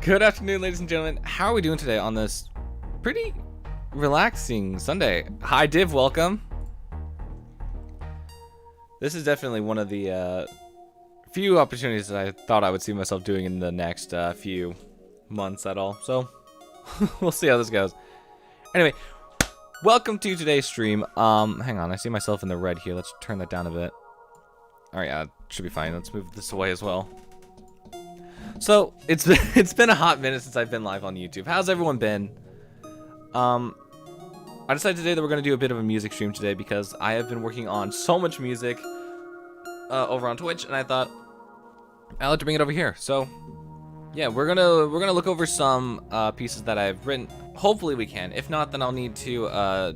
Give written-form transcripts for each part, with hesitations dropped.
Good afternoon, ladies and gentlemen. How are we doing today on this pretty relaxing Sunday? Hi, Div, welcome. This is definitely one of the few opportunities that I thought I would see myself doing in the next few months at all. So, we'll see how this goes. Anyway, welcome to today's stream. Hang on, I see myself in the red here. Let's turn that down a bit. Alright, yeah, should be fine. Let's move this away as well. So, it's been a hot minute since I've been live on YouTube. How's everyone been? I decided today that we're going to do a bit of a music stream today because I have been working on so much music over on Twitch, and I thought I'd like to bring it over here. So, yeah, we're gonna look over some pieces that I've written. Hopefully we can. If not, then I'll need to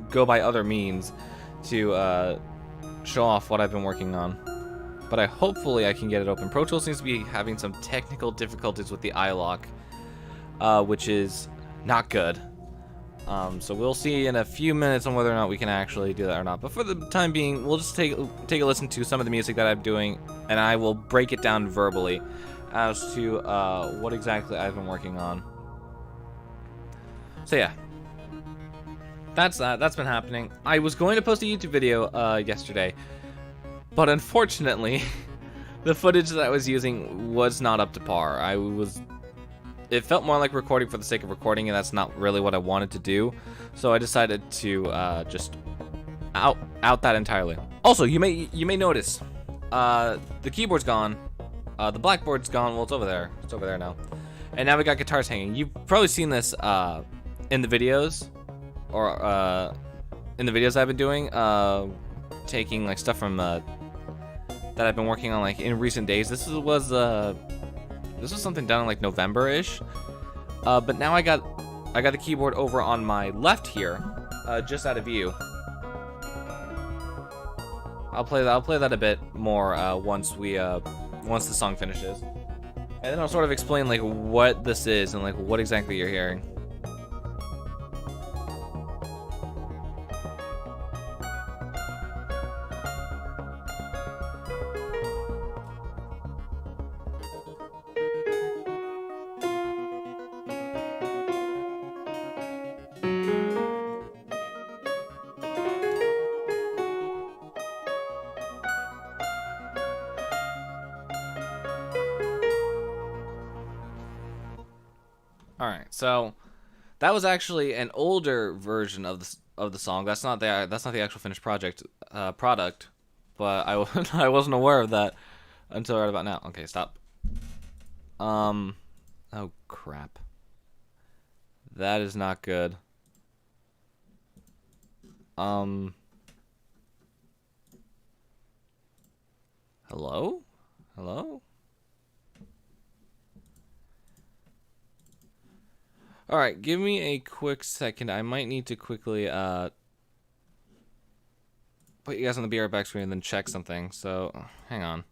go by other means to show off what I've been working on. But hopefully I can get it open. Pro Tools seems to be having some technical difficulties with the iLock, which is not good. So we'll see in a few minutes on whether or not we can actually do that or not. But for the time being, we'll just take a listen to some of the music that I'm doing, and I will break it down verbally as to what exactly I've been working on. So yeah, that's that. That's been happening. I was going to post a YouTube video yesterday, but unfortunately, the footage that I was using was not up to par. It felt more like recording for the sake of recording, and that's not really what I wanted to do. So I decided to just out that entirely. Also, you may notice the keyboard's gone, the blackboard's gone. Well, it's over there. It's over there now. And now we got guitars hanging. You've probably seen this in the videos, or in the videos I've been doing, taking like stuff from that I've been working on like in recent days. This was something done in like November-ish, but now I got the keyboard over on my left here, just out of view. I'll play that a bit more once the song finishes, and then I'll sort of explain like what this is and like what exactly you're hearing. Alright, so that was actually an older version of the song. That's not the actual finished product, but I wasn't aware of that until right about now. Okay, stop. Oh crap. That is not good. Hello? Hello? Alright, give me a quick second. I might need to quickly put you guys on the BR back screen and then check something. So, hang on.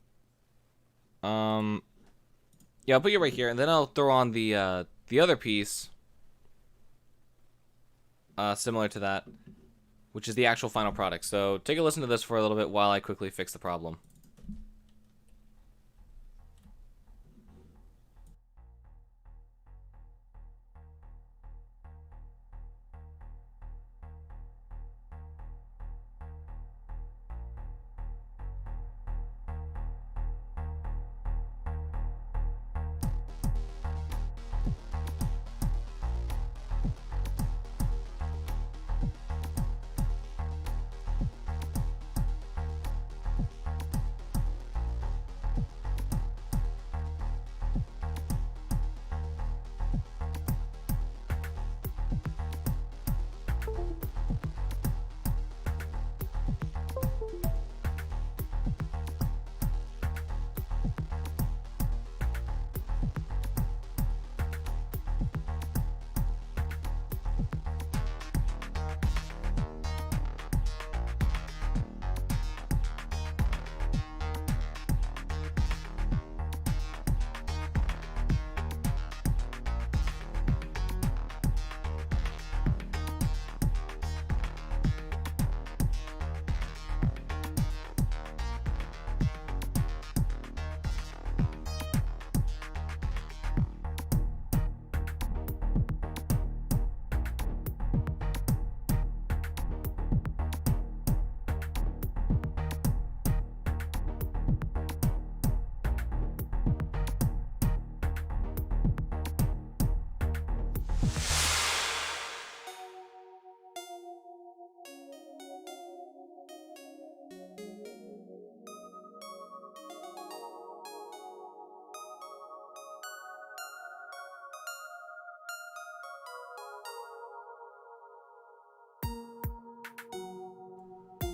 Yeah, I'll put you right here, and then I'll throw on the other piece similar to that, which is the actual final product. So, take a listen to this for a little bit while I quickly fix the problem.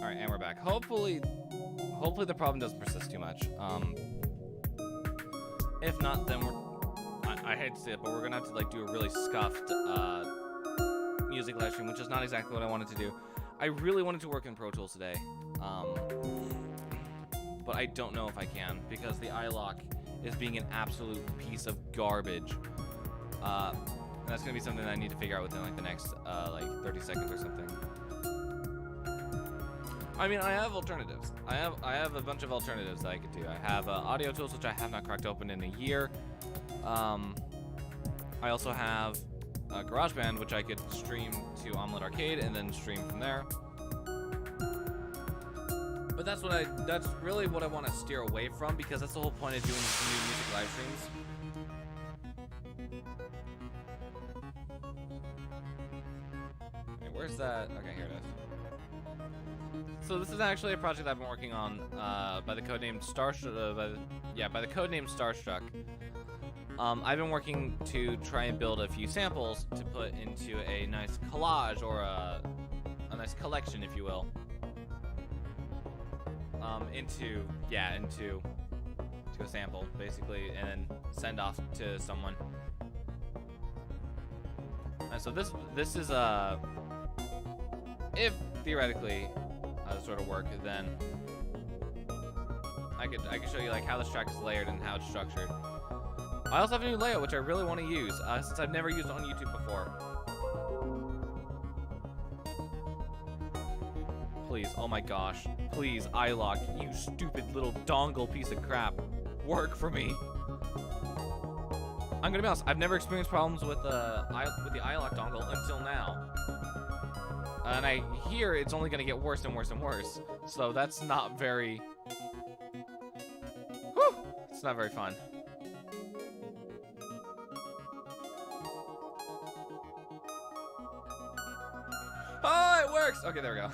Alright, and we're back. Hopefully the problem doesn't persist too much. If not, then I hate to say it, but we're gonna have to like do a really scuffed music live stream, which is not exactly what I wanted to do. I really wanted to work in Pro Tools today, but I don't know if I can because the iLock is being an absolute piece of garbage. And that's gonna be something that I need to figure out within like the next like 30 seconds or something. I mean, I have alternatives. I have a bunch of alternatives that I could do. I have audio tools, which I have not cracked open in a year. I also have GarageBand, which I could stream to Omelette Arcade and then stream from there. But that's really what I want to steer away from, because that's the whole point of doing new music live streams. Okay, where's that? Okay, here it is. So this is actually a project I've been working on by the codename Starstruck. I've been working to try and build a few samples to put into a nice collage, or a nice collection, if you will. Into a sample, basically, and then send off to someone. And so this is if theoretically this sort of work, then I could show you like how this track is layered and how it's structured. I also have a new layout which I really want to use since I've never used it on YouTube before. Please, oh my gosh, please, iLock, you stupid little dongle piece of crap, work for me. I'm gonna be honest, I've never experienced problems with the iLock dongle until now. And I hear it's only gonna get worse and worse and worse. So that's not very... Whew! It's not very fun. Oh, it works! Okay, there we go.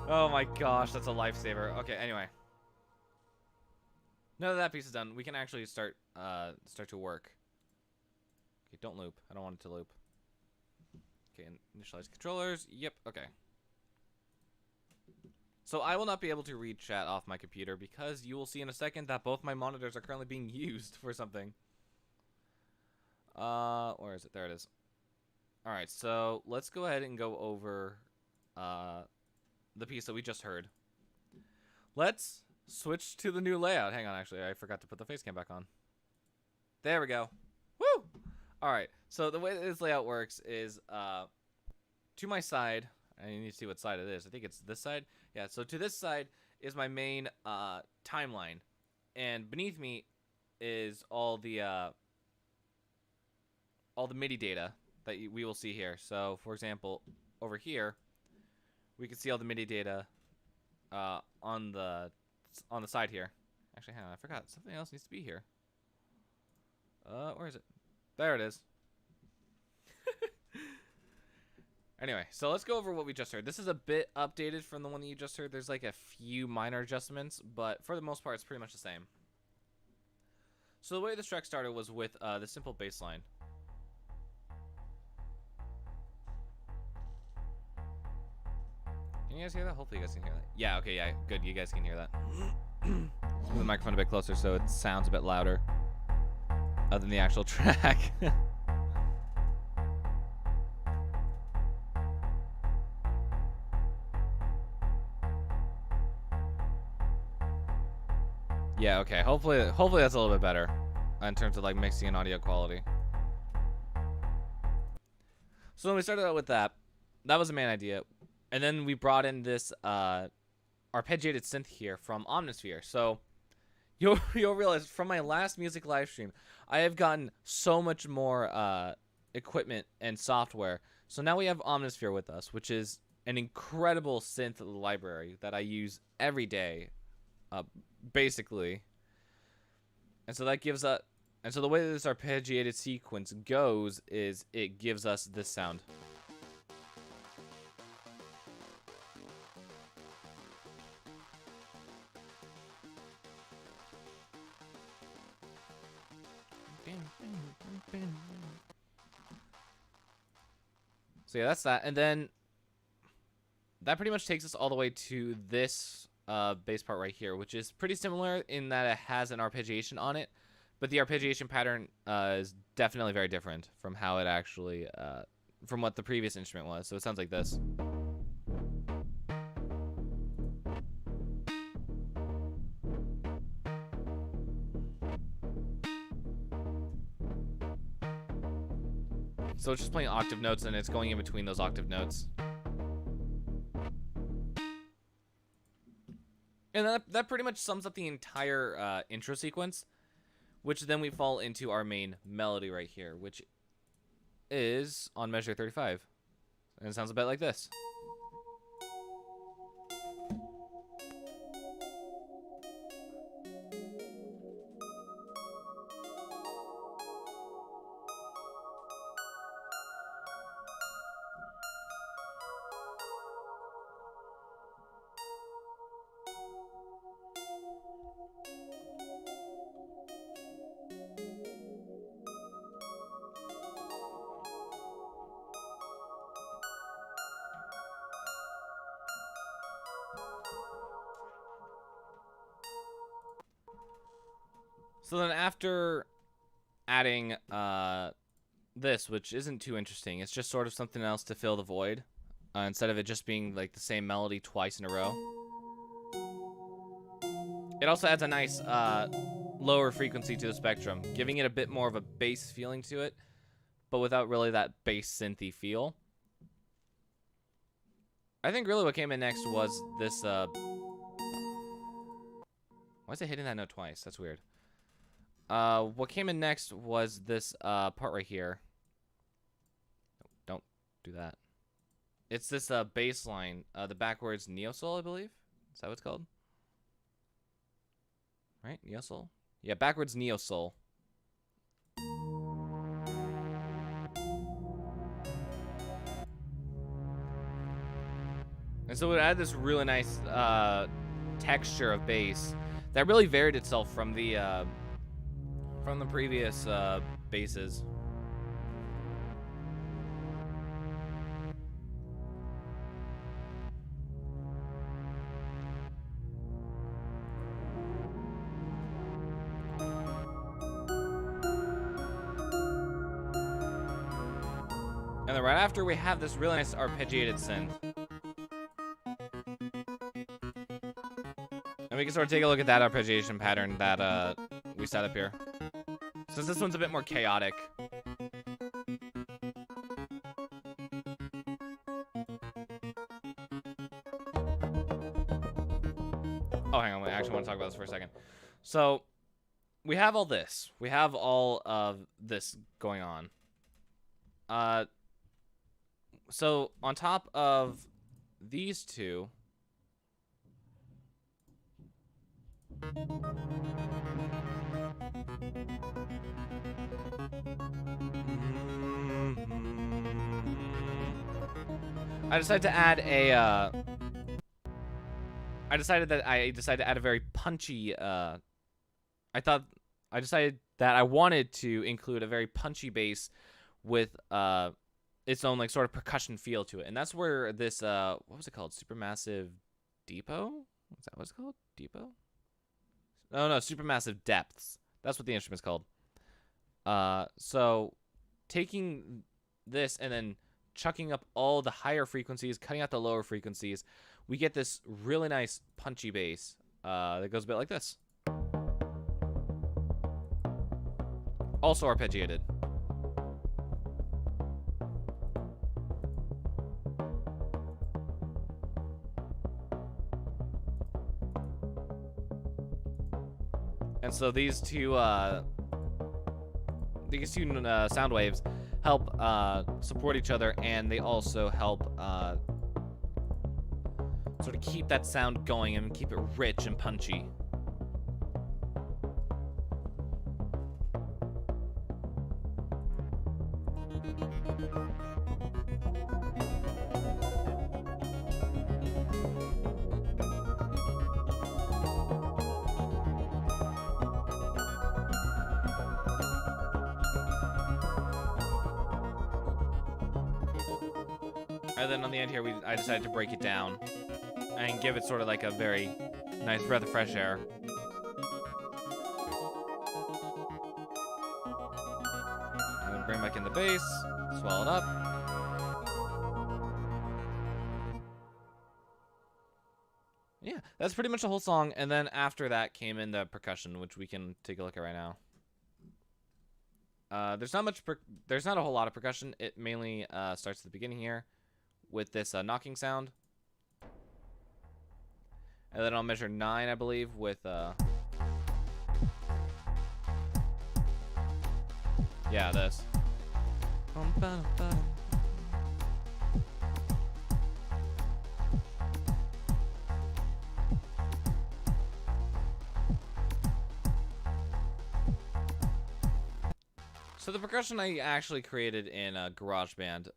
Oh my gosh, that's a lifesaver. Okay, anyway. Now that piece is done, we can actually start to work. Okay, don't loop. I don't want it to loop. Okay, initialize controllers. Yep, okay. So I will not be able to read chat off my computer because you will see in a second that both my monitors are currently being used for something. Where is it? There it is. Alright, so let's go ahead and go over the piece that we just heard. Let's switch to the new layout. Hang on, actually, I forgot to put the face cam back on. There we go. Woo! Alright, so the way that this layout works is, to my side, I need to see what side it is. I think it's this side. Yeah, so to this side is my main timeline. And beneath me is all the MIDI data that we will see here. So, for example, over here, we can see all the MIDI data on the side here. Actually, hang on, I forgot. Something else needs to be here. Where is it? There it is. Anyway, so let's go over what we just heard. This is a bit updated from the one that you just heard. There's like a few minor adjustments, but for the most part, it's pretty much the same. So the way this track started was with the simple bass line. Can you guys hear that? Hopefully you guys can hear that. Yeah, okay, yeah, good. You guys can hear that. Move the microphone a bit closer so it sounds a bit louder than the actual track. Yeah, okay. Hopefully that's a little bit better in terms of like mixing and audio quality. So when we started out with that was the main idea. And then we brought in this arpeggiated synth here from Omnisphere. So you'll realize from my last music live stream, I have gotten so much more equipment and software. So now we have Omnisphere with us, which is an incredible synth library that I use every day, basically. And so that gives us, and so the way that this arpeggiated sequence goes is it gives us this sound. So yeah, that's that. And then that pretty much takes us all the way to this bass part right here, which is pretty similar in that it has an arpeggiation on it, but the arpeggiation pattern is definitely very different from how it actually, from what the previous instrument was. So it sounds like this. So it's just playing octave notes, and it's going in between those octave notes. And that pretty much sums up the entire intro sequence, which then we fall into our main melody right here, which is on measure 35. And it sounds a bit like this. So then after adding this, which isn't too interesting, it's just sort of something else to fill the void, instead of it just being like the same melody twice in a row. It also adds a nice lower frequency to the spectrum, giving it a bit more of a bass feeling to it, but without really that bass synthy feel. I think really what came in next was this... Why is it hitting that note twice? That's weird. What came in next was this part right here. Don't do that. It's this bass line, the backwards neo-soul, I believe. Is that what it's called? Right? Neo-soul? Yeah, backwards neo-soul. And so it added this really nice texture of bass that really varied itself from the previous basses. And then right after, we have this really nice arpeggiated synth. And we can sort of take a look at that arpeggiation pattern that we set up here. Since this one's a bit more chaotic. Oh, hang on. I actually want to talk about this for a second. So, we have all this. We have all of this going on. So, on top of these two... I decided to add a, I decided to add a very punchy, I decided that I wanted to include a very punchy bass with, its own, like, sort of percussion feel to it. And that's where this, what was it called? Supermassive Depot? Is that what it's called? Depot? Oh, no, Supermassive Depths. That's what the instrument's called. So, taking this and then chucking up all the higher frequencies, cutting out the lower frequencies, we get this really nice punchy bass that goes a bit like this. Also arpeggiated. And so these two sound waves help support each other, and they also help sort of keep that sound going and keep it rich and punchy. And then on the end here, I decided to break it down and give it sort of like a very nice breath of fresh air. And then bring back in the bass, swell it up. Yeah, that's pretty much the whole song. And then after that came in the percussion, which we can take a look at right now. There's not a whole lot of percussion. It mainly starts at the beginning here with this knocking sound. And then I'll measure 9, I believe, with yeah, this. So the percussion I actually created in GarageBand.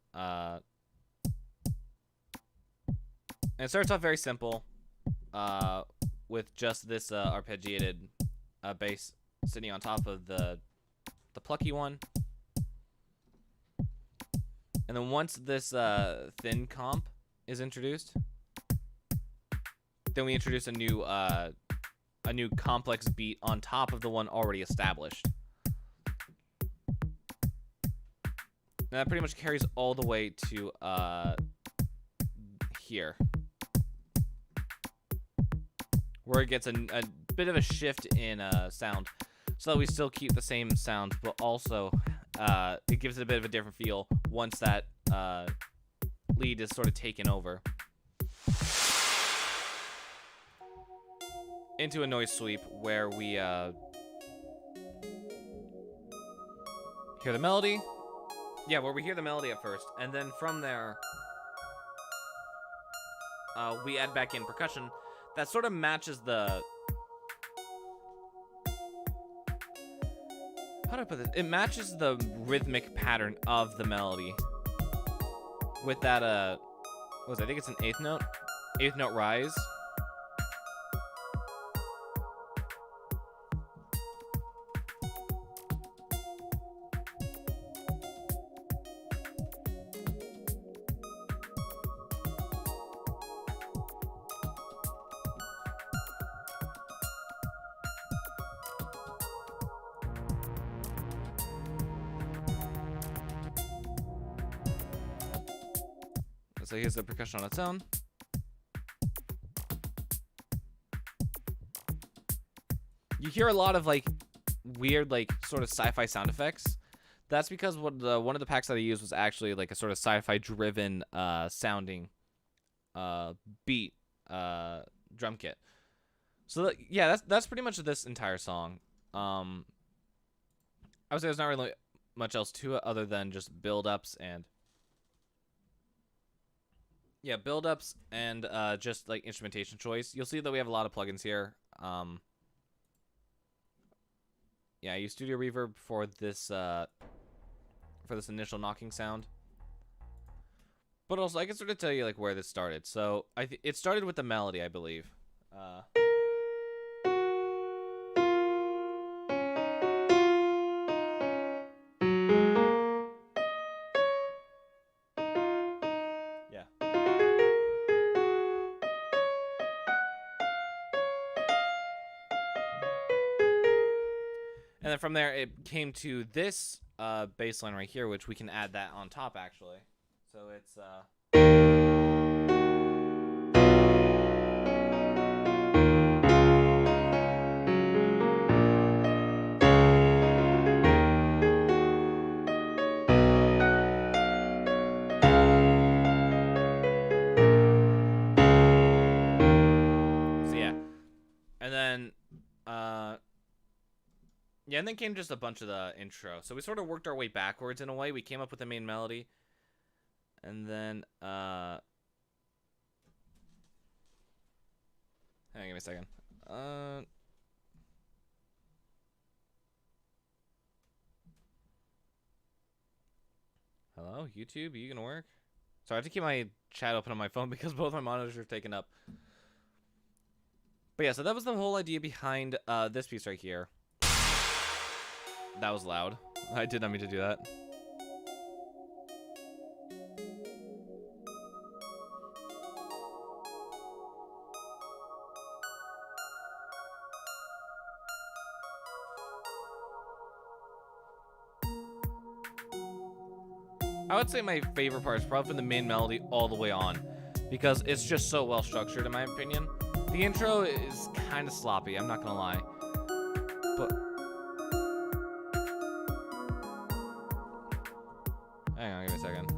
And it starts off very simple, with just this arpeggiated bass sitting on top of the plucky one. And then once this thin comp is introduced, then we introduce a new complex beat on top of the one already established. And that pretty much carries all the way to here, where it gets a bit of a shift in sound, so that we still keep the same sound, but also it gives it a bit of a different feel once that lead is sort of taken over into a noise sweep where we hear the melody. Yeah, where we hear the melody at first, and then from there, we add back in percussion that sort of matches the... How do I put this? It matches the rhythmic pattern of the melody with that, what was it? I think it's an eighth note rise. So here's the percussion on its own. You hear a lot of like weird, like sort of sci-fi sound effects. That's because one of the packs that I used was actually like a sort of sci-fi driven sounding beat drum kit. So yeah, that's pretty much this entire song. I would say there's not really much else to it other than just build-ups and just like instrumentation choice. You'll see that we have a lot of plugins here. Yeah, I use Studio Reverb for this initial knocking sound. But also, I can sort of tell you like where this started. So it started with the melody, I believe. And then from there, it came to this bass line right here, which we can add that on top, actually. So it's... So yeah. And then... yeah, and then came just a bunch of the intro. So we sort of worked our way backwards in a way. We came up with the main melody. And then, hang on, give me a second. Hello, YouTube? Are you gonna work? Sorry, I have to keep my chat open on my phone because both my monitors are taken up. But yeah, so that was the whole idea behind this piece right here. That was loud. I did not mean to do that. I would say my favorite part is probably from the main melody all the way on, because it's just so well structured in my opinion. The intro is kind of sloppy, I'm not gonna lie. But hang on, give me a second.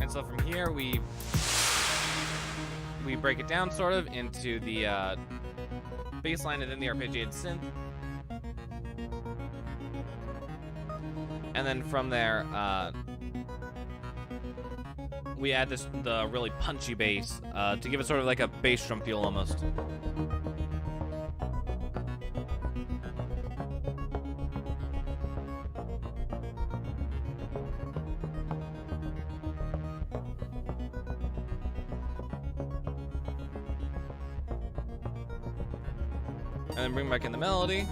So from here we break it down sort of into the bass line and then the arpeggiated synth. And then from there we add the really punchy bass to give it sort of like a bass drum feel almost. And then bring back in the melody.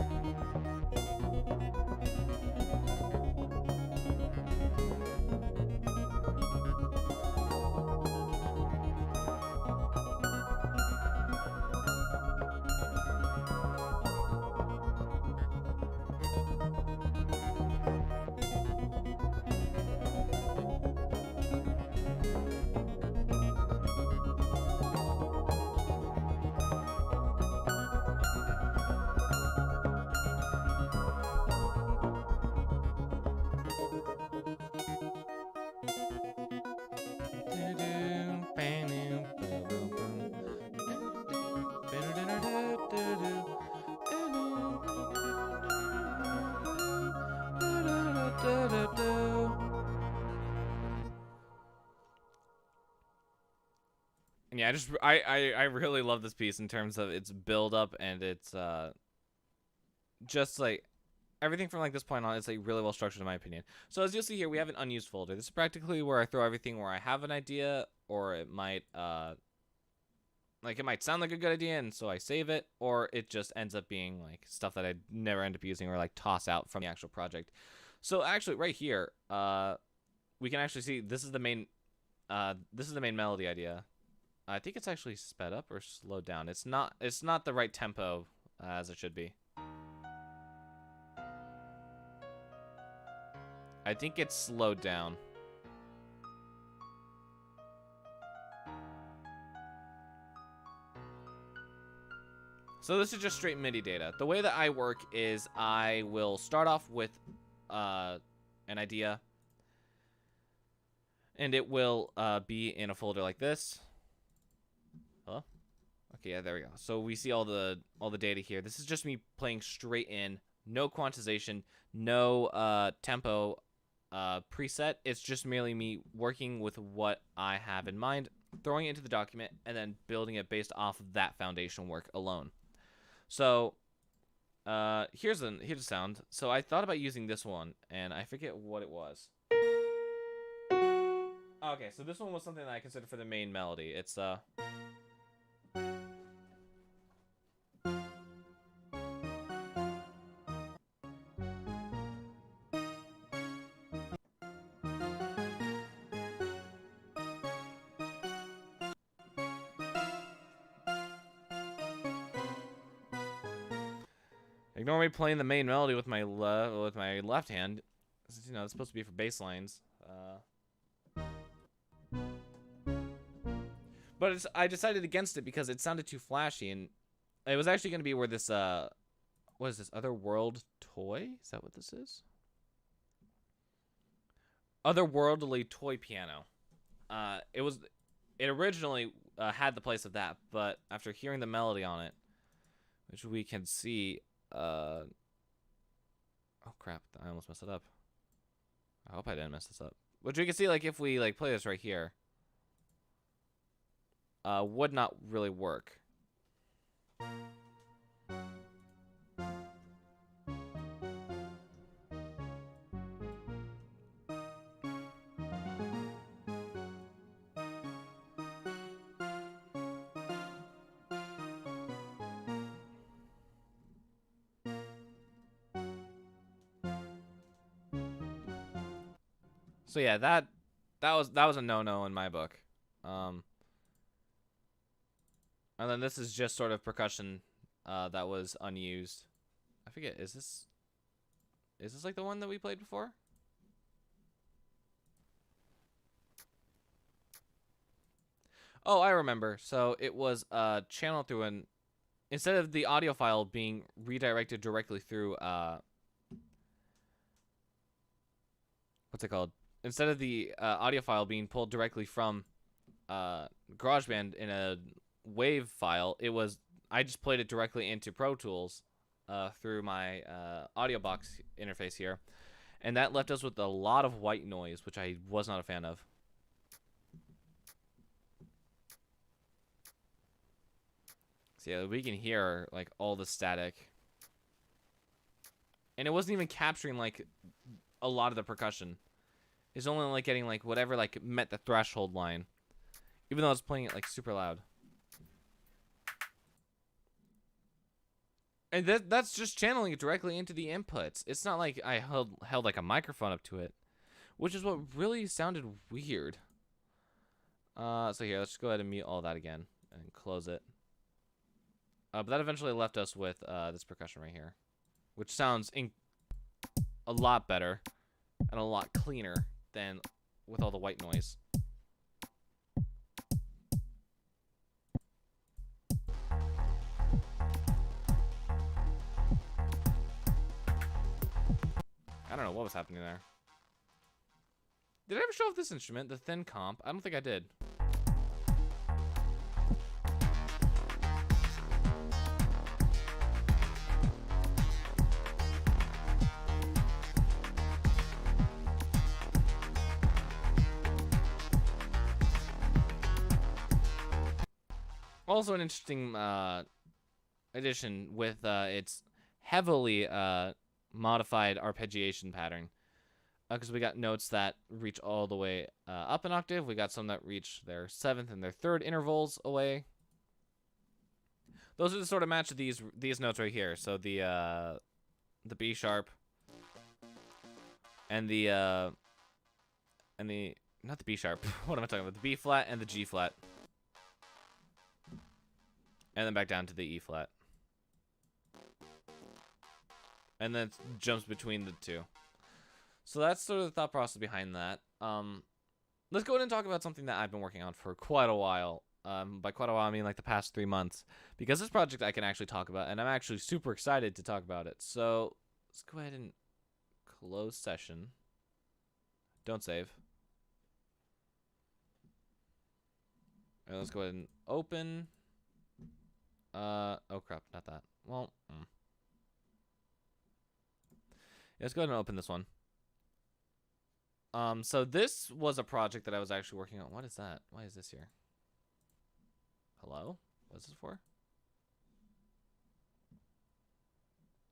And yeah, I really love this piece in terms of its build up and its just like everything from like this point on. It's like really well structured in my opinion. So as you'll see here, we have an unused folder. This is practically where I throw everything where I have an idea, or it might like it might sound like a good idea and so I save it, or it just ends up being like stuff that I never end up using or like toss out from the actual project. So actually right here, we can actually see this is the main melody idea. I think it's actually sped up or slowed down. It's not the right tempo as it should be. I think it's slowed down. So this is just straight MIDI data. The way that I work is I will start off with an idea, and it will be in a folder like this. Hello? Okay, yeah, there we go. So we see all the data here. This is just me playing straight in, no quantization, no tempo preset. It's just merely me working with what I have in mind, throwing it into the document, and then building it based off of that foundation work alone. So here's the sound. So I thought about using this one, and I forget what it was. Okay, so this one was something that I considered for the main melody. It's ignore me playing the main melody with my left hand. You know, it's supposed to be for bass lines. But I decided against it because it sounded too flashy, and it was actually going to be where this what is this? Otherworld Toy? Is that what this is? Otherworldly Toy Piano. It originally had the place of that, but after hearing the melody on it, which we can see, oh crap, I almost messed it up. I hope I didn't mess this up. Which we can see, like, if we like play this right here, would not really work. So yeah, that was a no-no in my book. And then this is just sort of percussion that was unused. I forget, is this like the one that we played before? Oh, I remember. So it was channeled through an, instead of the audio file being redirected directly through what's it called? Instead of the audio file being pulled directly from GarageBand in a WAV file, I just played it directly into Pro Tools through my audio box interface here, and that left us with a lot of white noise, which I was not a fan of. So yeah, we can hear like all the static, and it wasn't even capturing like a lot of the percussion. It's only like getting like whatever like met the threshold line, even though I was playing it like super loud. And that's just channeling it directly into the inputs. It's not like I held like a microphone up to it, which is what really sounded weird. So here, let's go ahead and mute all that again and close it. But that eventually left us with this percussion right here, which sounds a lot better and a lot cleaner than with all the white noise. I don't know what was happening there. Did I ever show off this instrument, the thin comp? I don't think I did. Also an interesting addition with its heavily modified arpeggiation pattern. Because we got notes that reach all the way up an octave. We got some that reach their 7th and their 3rd intervals away. Those are the sort of match these notes right here. So the B sharp and the not the B sharp. What am I talking about? The B flat and the G flat. And then back down to the E flat. And then it jumps between the two. So that's sort of the thought process behind that. Let's go ahead and talk about something that I've been working on for quite a while. By quite a while, I mean like the past 3 months. Because this project I can actually talk about, and I'm actually super excited to talk about it. So let's go ahead and close session. Don't save. And let's go ahead and open. Oh crap, not that. Well, yeah, let's go ahead and open this one. So this was a project that I was actually working on. What is that? Why is this here? Hello? What's this for?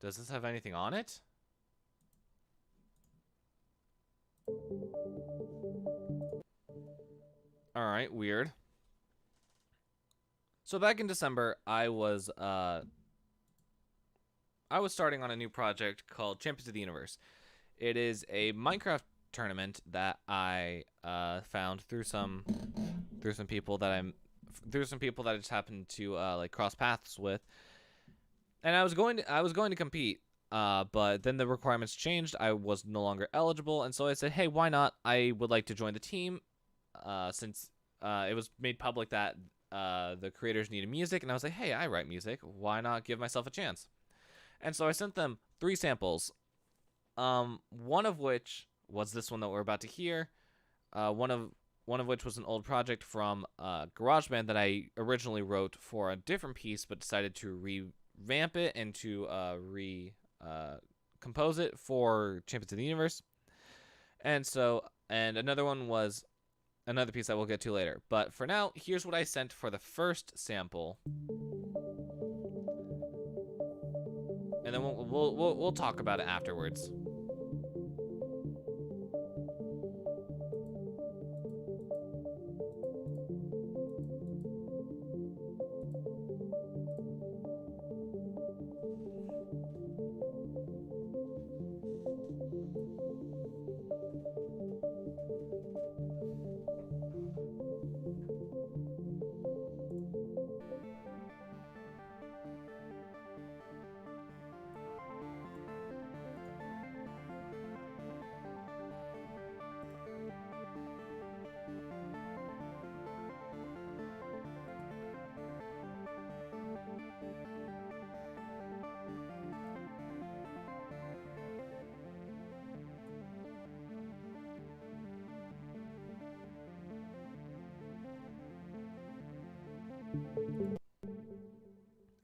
Does this have anything on it? Alright, weird. So back in December, I was starting on a new project called Champions of the Universe. It is a Minecraft tournament that I found through some people that I just happened to like cross paths with, and I was going to compete, but then the requirements changed. I was no longer eligible, and so I said, hey, why not? I would like to join the team, since it was made public that the creators needed music, and I was like, hey, I write music. Why not give myself a chance? And so I sent them 3 samples, one of which was this one that we're about to hear. One of which was an old project from GarageBand that I originally wrote for a different piece, but decided to revamp it and to compose it for Champions of the Universe. And another one was another piece that we'll get to later. But for now, here's what I sent for the first sample. And then we'll talk about it afterwards.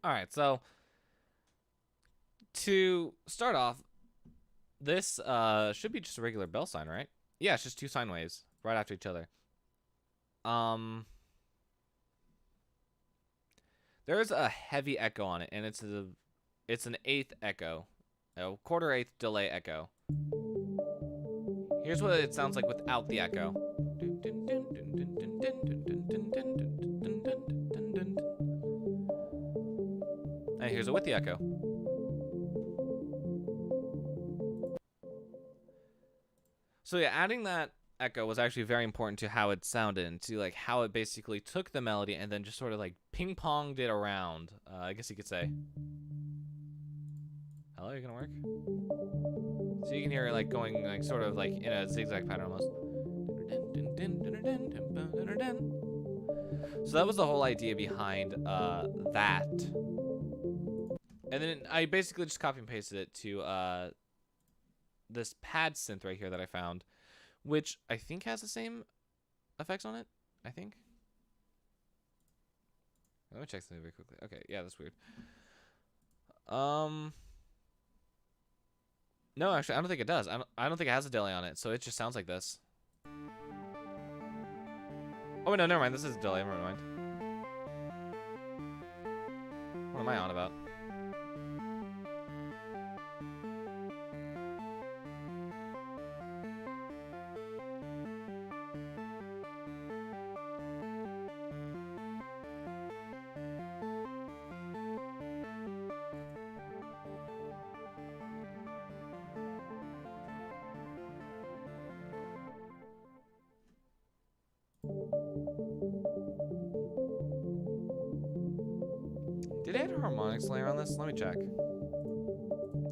Alright, so to start off, this should be just a regular bell sign, right? Yeah, it's just 2 sine waves right after each other. There's a heavy echo on it, and it's an 1/8 echo, a 1/4 delay echo. Here's what it sounds like without the echo. And here's it with the echo. So yeah, adding that echo was actually very important to how it sounded and to like how it basically took the melody and then just sort of like ping-ponged it around. I guess you could say. Hello, you gonna work? So you can hear it like going like sort of like in a zigzag pattern almost. So that was the whole idea behind that. And then I basically just copy and pasted it to this pad synth right here that I found, which I think has the same effects on it. I think. Let me check something very quickly. Okay, yeah, that's weird. No, actually, I don't think it does. I don't think it has a delay on it, so it just sounds like this. Oh wait, no, never mind. This is a delay. Never mind. What am I on about? Did I add a harmonics layer on this? Let me check.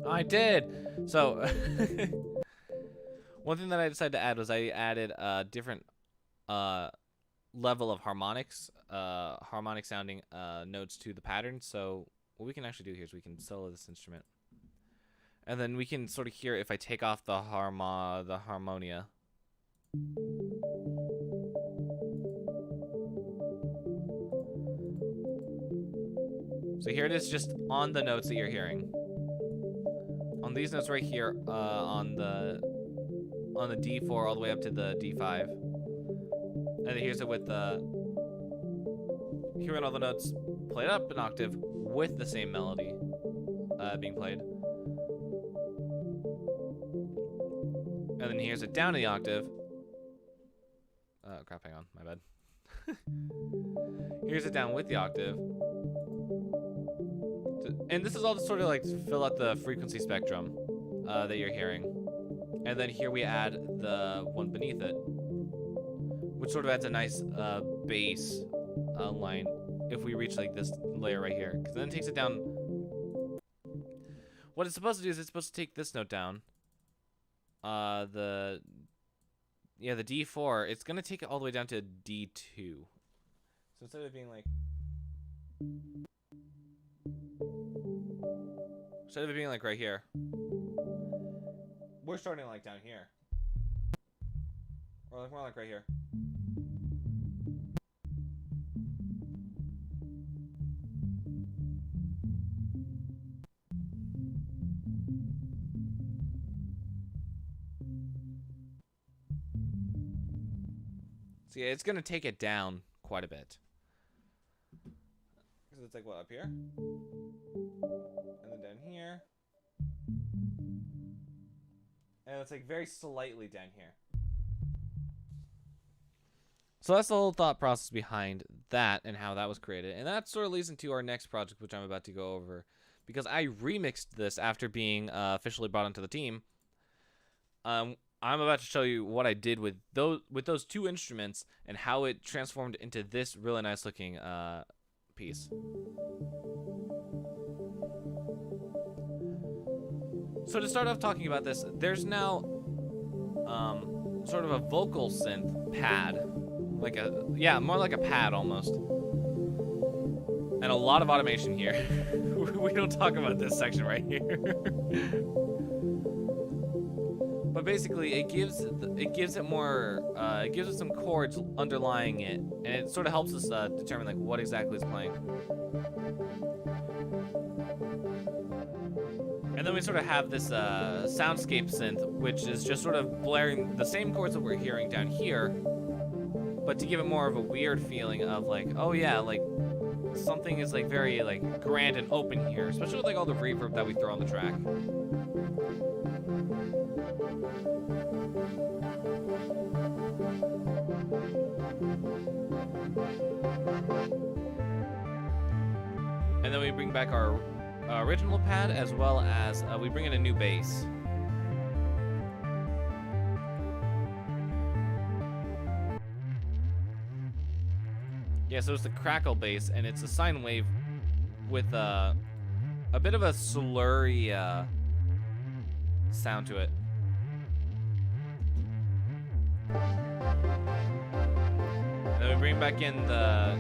I did! So, one thing that I decided to add was I added a different level of harmonics, harmonic sounding notes to the pattern. So, what we can actually do here is we can solo this instrument. And then we can sort of hear if I take off the harmonia. So here it is just on the notes that you're hearing. On these notes right here, on the D4 all the way up to the D5. And then here's it with hearing all the notes played up an octave with the same melody being played. And then here's it down to the octave. Oh crap, hang on, my bad. Here's it down with the octave. And this is all to sort of like fill out the frequency spectrum that you're hearing. And then here we add the one beneath it, which sort of adds a nice bass line if we reach like this layer right here. Because then it takes it down. What it's supposed to do is it's supposed to take this note down. The D4, it's going to take it all the way down to D2. So instead of being like... Instead of it being like right here, we're starting like down here. Or like more like right here. So yeah, it's gonna take it down quite a bit. Because it's like what, up here? And then down here. And it's like very slightly down here. So that's the whole thought process behind that and how that was created. And that sort of leads into our next project, which I'm about to go over. Because I remixed this after being officially brought onto the team. I'm about to show you what I did with those 2 instruments and how it transformed into this really nice looking piece. So to start off talking about this, there's now sort of a vocal synth pad. More like a pad almost. And a lot of automation here. We don't talk about this section right here. But basically, it gives it more. It gives it some chords underlying it, and it sort of helps us determine like what exactly is playing. And then we sort of have this soundscape synth, which is just sort of blaring the same chords that we're hearing down here, but to give it more of a weird feeling of like, oh yeah, like something is like very like grand and open here, especially with like all the reverb that we throw on the track. And then we bring back our original pad, as well as we bring in a new bass. Yeah, so it's the crackle bass, and it's a sine wave with a bit of a slurry sound to it. And then we bring back in the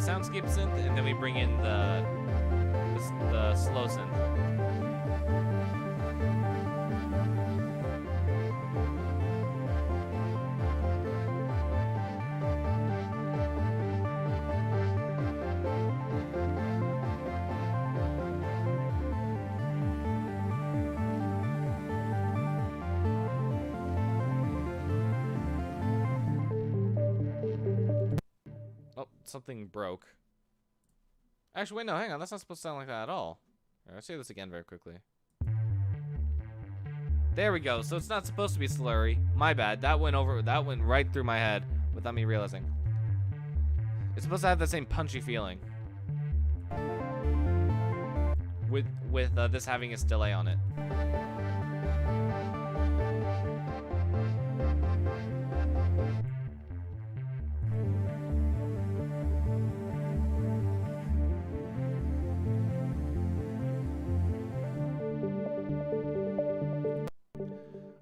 soundscape synth, and then we bring in the slow synth. Oh, something broke. Actually, wait, no, hang on. That's not supposed to sound like that at all. All right, let's say this again very quickly. There we go. So it's not supposed to be slurry. My bad. That went right through my head without me realizing. It's supposed to have the same punchy feeling. With this having its delay on it.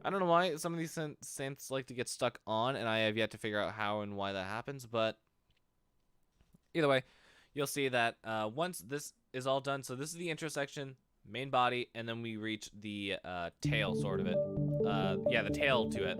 I don't know why some of these synths like to get stuck on, and I have yet to figure out how and why that happens, but either way, you'll see that once this is all done, so this is the intro section, main body, and then we reach the tail sort of it. Yeah, the tail to it.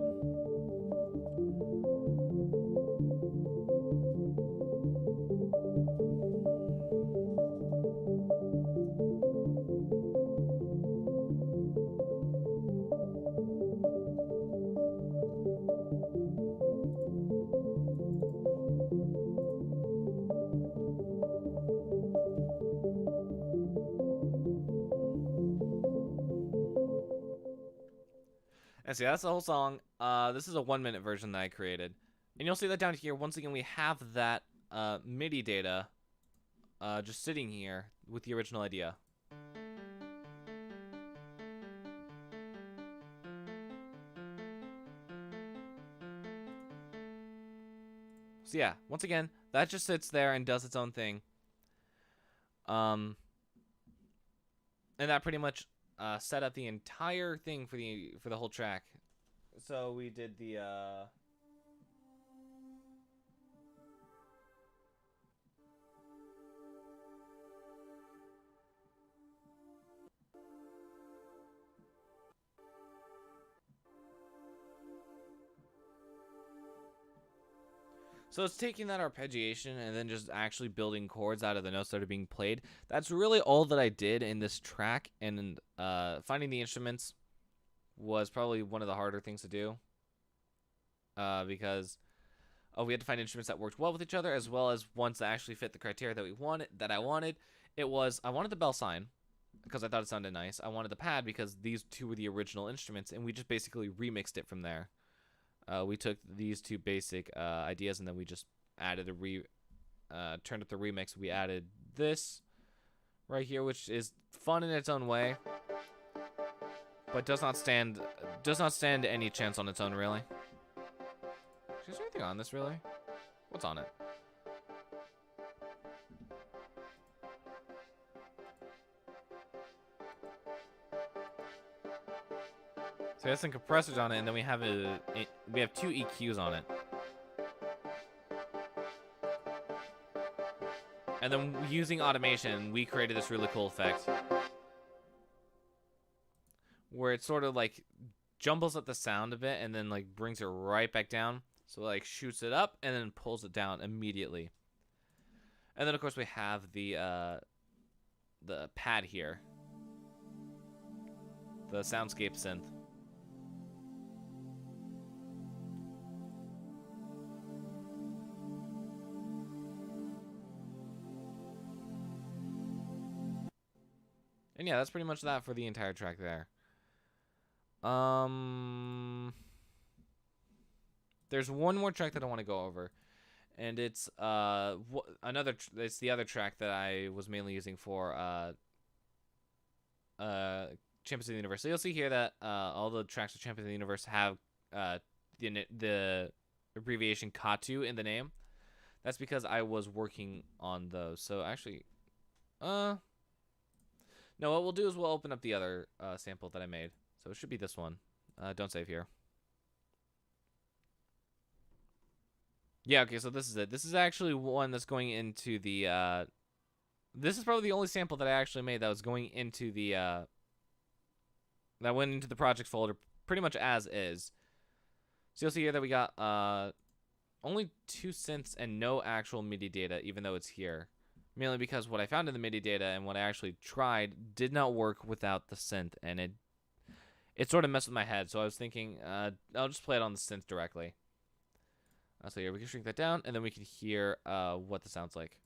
And see, that's the whole song. This is a 1-minute version that I created. And you'll see that down here, once again, we have that MIDI data just sitting here with the original idea. So yeah, once again, that just sits there and does its own thing. And that pretty much set up the entire thing for the whole track. So we did the So it's taking that arpeggiation and then just actually building chords out of the notes that are being played. That's really all that I did in this track, and finding the instruments was probably one of the harder things to do. Because we had to find instruments that worked well with each other, as well as ones that actually fit the criteria that I wanted. I wanted the bell sign, because I thought it sounded nice. I wanted the pad because these two were the original instruments, and we just basically remixed it from there. We took these two basic ideas, and then we just added turned up the remix. We added this right here, which is fun in its own way, but does not stand any chance on its own, really. Is there anything on this, really? What's on it? So it has some compressors on it, and then we have two EQs on it. And then using automation, we created this really cool effect. where it sort of like jumbles up the sound a bit and then like brings it right back down. So it, like shoots it up and then pulls it down immediately. And then of course we have the pad here, the soundscape synth. And yeah, that's pretty much that for the entire track there. There's one more track that I want to go over, and it's it's the other track that I was mainly using for Champions of the Universe. So you'll see here that all the tracks of Champions of the Universe have the abbreviation KATU in the name. That's because I was working on those. So actually, no, what we'll do is we'll open up the other sample that I made. So it should be this one. Don't save here. Yeah, okay, so this is it. This is actually one that's going into the, this is probably the only sample that I actually made that was going into the, that went into the project folder pretty much as is. So you'll see here that we got, only 2 synths and no actual MIDI data, even though it's here. Mainly because what I found in the MIDI data and what I actually tried did not work without the synth, and it sort of messed with my head, so I was thinking, I'll just play it on the synth directly. So here, we can shrink that down, and then we can hear what the sound's like.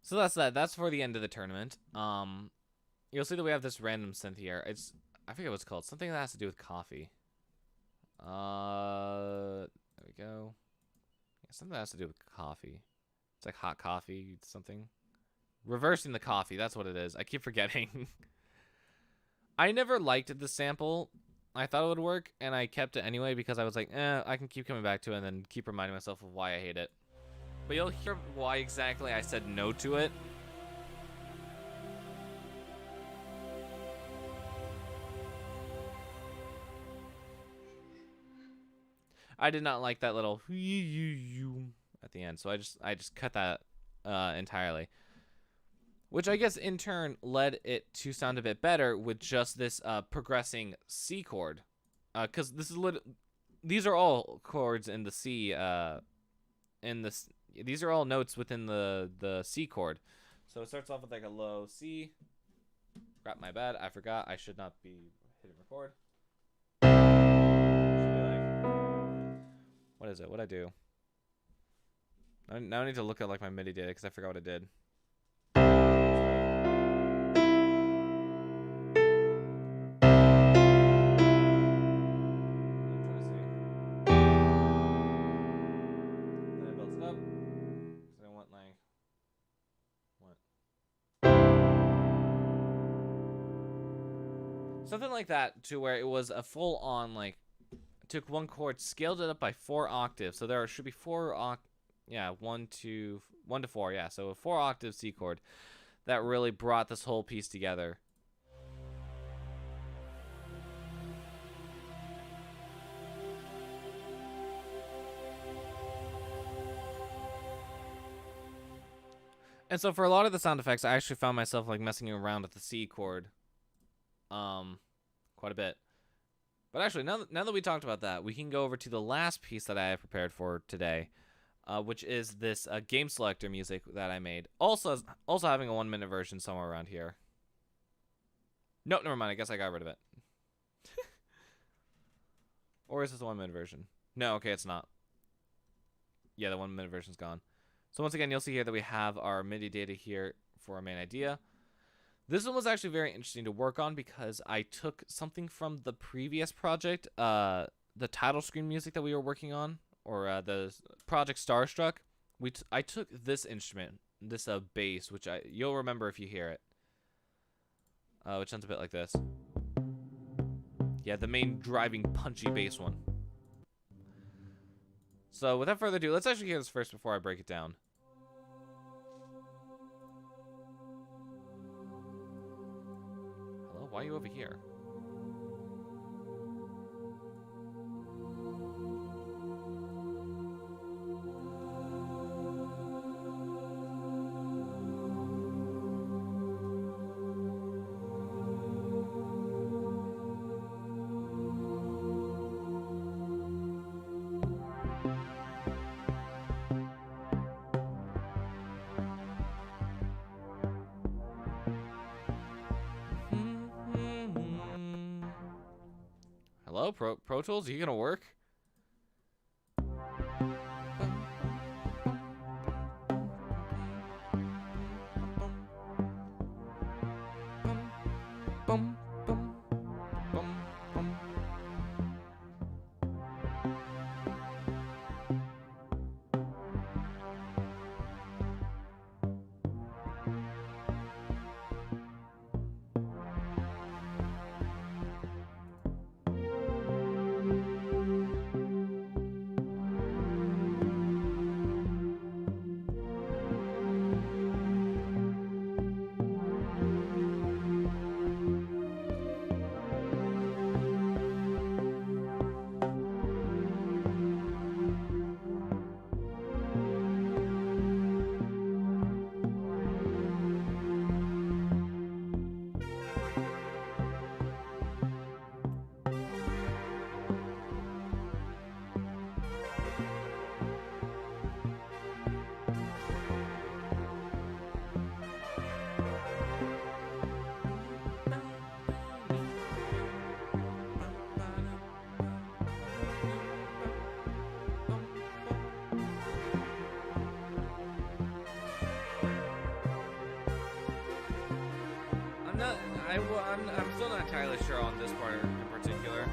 So that's that. That's for the end of the tournament. You'll see that we have this random synth here. I forget what it's called. Something that has to do with coffee. There we go. Something that has to do with coffee. It's like hot coffee, something. Reversing the coffee, that's what it is. I keep forgetting. I never liked the sample. I thought it would work, and I kept it anyway because I was like, I can keep coming back to it and then keep reminding myself of why I hate it. But you'll hear why exactly I said no to it. I did not like that little at the end, so I just cut that entirely. Which I guess in turn led it to sound a bit better with just this progressing C chord, because this is these are all chords in the C. These are all notes within the C chord. So it starts off with like a low C. Crap, my bad. I forgot. I should not be hitting record. What is it? What'd I do? Now I need to look at like my MIDI data because I forgot what I did. Something like that, to where it was a full-on, like, took one chord, scaled it up by 4 octaves. So there should be 4 1 to 4, yeah. So a 4-octave C chord that really brought this whole piece together. And so for a lot of the sound effects, I actually found myself like messing around with the C chord quite a bit. But actually, now that we talked about that, we can go over to the last piece that I have prepared for today, which is this game selector music that I made. Also having a 1-minute version somewhere around here. Nope, never mind. I guess I got rid of it. Or is this a 1-minute version? No, okay, it's not. Yeah, the 1-minute version's gone. So once again, you'll see here that we have our MIDI data here for our main idea. This one was actually very interesting to work on because I took something from the previous project, the title screen music that we were working on, or the Project Starstruck. I took this instrument, this bass, which you'll remember if you hear it, which sounds a bit like this. Yeah, the main driving punchy bass one. So without further ado, let's actually hear this first before I break it down. Hello, why are you over here? Hello, Pro Tools? Are you gonna work? Bum, bum, bum, bum. I'm still not entirely sure on this part in particular.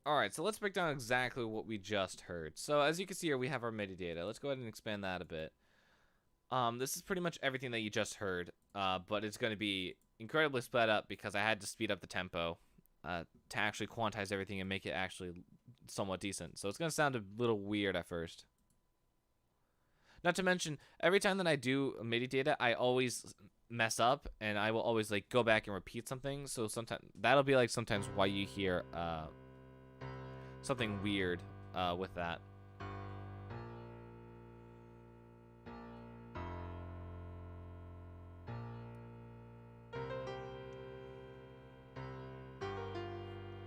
Alright, so let's break down exactly what we just heard. So as you can see here, we have our MIDI data. Let's go ahead and expand that a bit. This is pretty much everything that you just heard, but it's going to be incredibly sped up because I had to speed up the tempo to actually quantize everything and make it actually somewhat decent. So it's going to sound a little weird at first. Not to mention, every time that I do MIDI data, I always mess up, and I will always like go back and repeat something. So sometimes that'll be like sometimes why you hear something weird with that.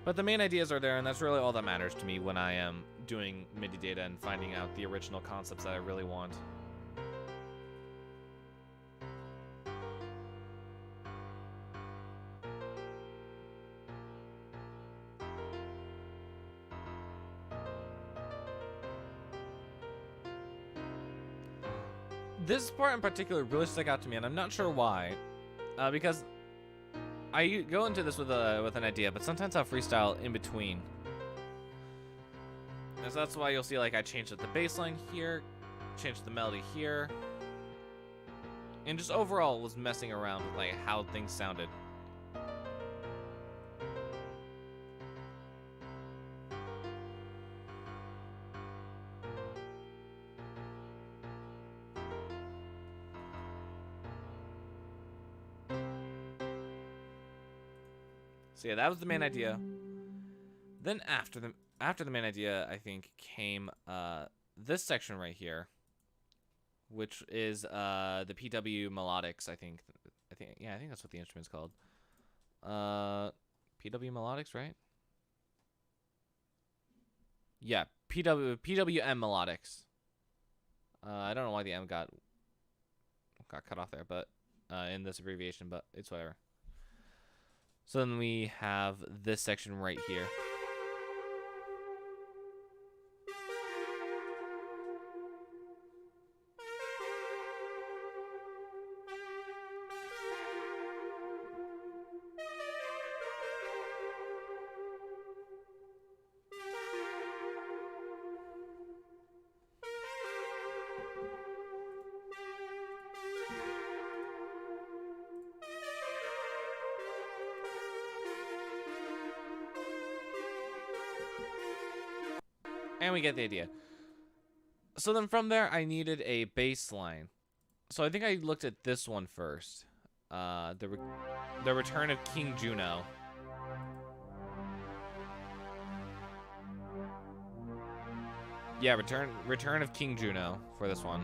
But the main ideas are there, and that's really all that matters to me when I am doing MIDI data and finding out the original concepts that I really want. This part in particular really stuck out to me, and I'm not sure why, because I go into this with an idea, but sometimes I'll freestyle in between. And so that's why you'll see like I changed up the bass line here, changed the melody here, and just overall was messing around with like how things sounded. So yeah, that was the main idea. Then after the main idea, I think came this section right here, which is the PW melodics. I think that's what the instrument's called. PW melodics, right? Yeah, PWM melodics. I don't know why the M got cut off there, but in this abbreviation, but it's whatever. So then we have this section right here. And we get the idea. So then from there, I needed a bass line. So I think I looked at this one first. The Return of King Juno. Yeah, Return of King Juno for this one.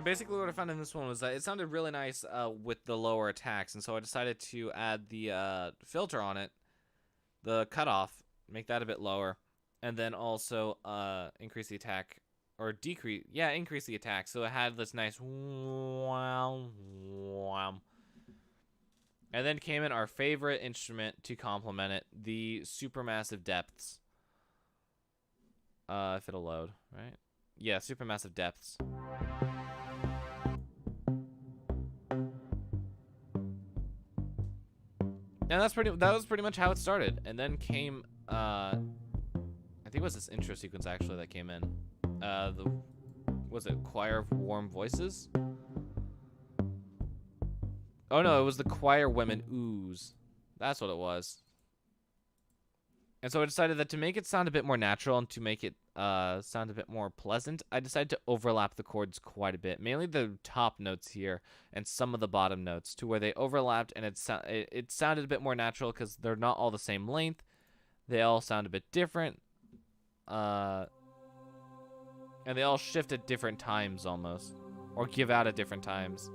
And basically what I found in this one was that it sounded really nice with the lower attacks, and so I decided to add the filter on it, the cutoff, make that a bit lower, and then also increase the attack, or increase the attack, so it had this nice wow, wow. And then came in our favorite instrument to complement it, the supermassive depths. If it'll load, right? Yeah, supermassive depths. And that was pretty much how it started. And then came I think it was this intro sequence actually that came in. Was it Choir of Warm Voices? Oh no, it was the Choir Women Ooze. That's what it was. And so I decided that to make it sound a bit more natural and to make it sound a bit more pleasant, I decided to overlap the chords quite a bit. Mainly the top notes here and some of the bottom notes, to where they overlapped and it sounded a bit more natural because they're not all the same length. They all sound a bit different. And they all shift at different times almost. Or give out at different times.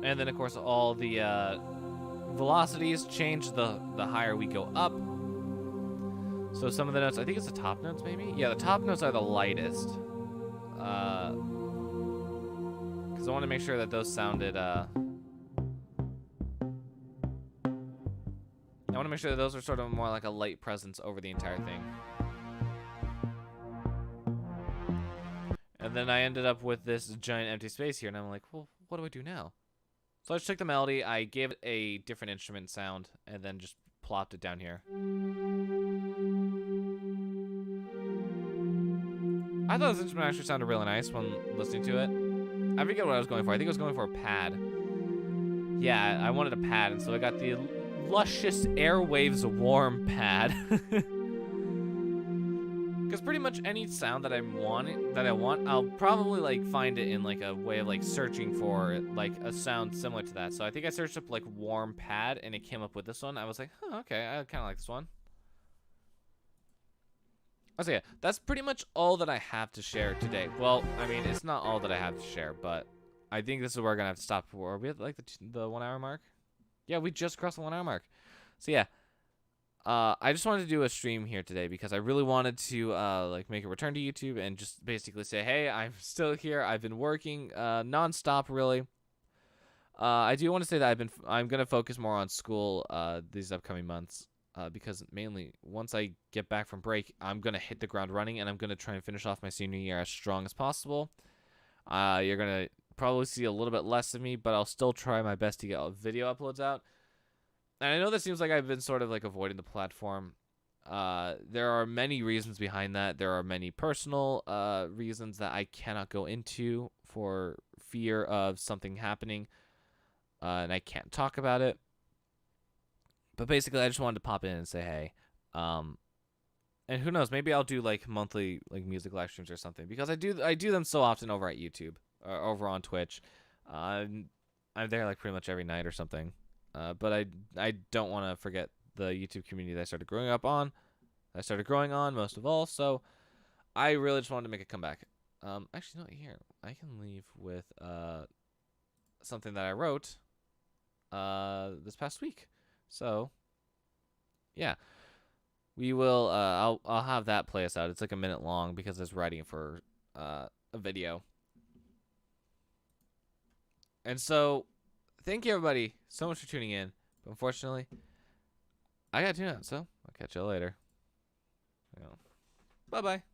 And then, of course, all the velocities change the higher we go up. So some of the notes, I think it's the top notes maybe? Yeah, the top notes are the lightest. Because I want to make sure that those sounded... I want to make sure that those are sort of more like a light presence over the entire thing. And then I ended up with this giant empty space here, and I'm like, well, what do I do now? So I just took the melody, I gave it a different instrument sound, and then just plopped it down here. I thought this instrument actually sounded really nice when listening to it. I forget what I was going for. I think I was going for a pad. Yeah, I wanted a pad, and so I got the luscious Airwaves Warm Pad. Because pretty much any sound that I want, I'll probably like find it in like a way of like searching for like a sound similar to that. So I think I searched up like warm pad and it came up with this one. I was like, oh, okay, I kind of like this one. So yeah, that's pretty much all that I have to share today. Well, I mean, it's not all that I have to share, but I think this is where we're gonna have to stop for. Are we at like the 1 hour mark? Yeah, we just crossed the 1 hour mark. So yeah. I just wanted to do a stream here today because I really wanted to like make a return to YouTube and just basically say, hey, I'm still here. I've been working nonstop, really. I do want to say that I'm gonna focus more on school these upcoming months because mainly once I get back from break, I'm gonna hit the ground running and I'm gonna try and finish off my senior year as strong as possible. You're gonna probably see a little bit less of me, but I'll still try my best to get video uploads out. And I know that seems like I've been sort of like avoiding the platform. There are many reasons behind that. There are many personal reasons that I cannot go into for fear of something happening. And I can't talk about it. But basically, I just wanted to pop in and say, hey. And who knows, maybe I'll do like monthly like music live streams or something. Because I do them so often over at YouTube. Or over on Twitch. I'm there like pretty much every night or something. But I don't want to forget the YouTube community that I started growing on most of all. So I really just wanted to make a comeback. Actually, not here. I can leave with something that I wrote this past week. So yeah, we will. I'll have that play us out. It's like a minute long because I was writing it for a video. And so. Thank you, everybody, so much for tuning in. But unfortunately, I got to tune out, so I'll catch you later. Bye-bye.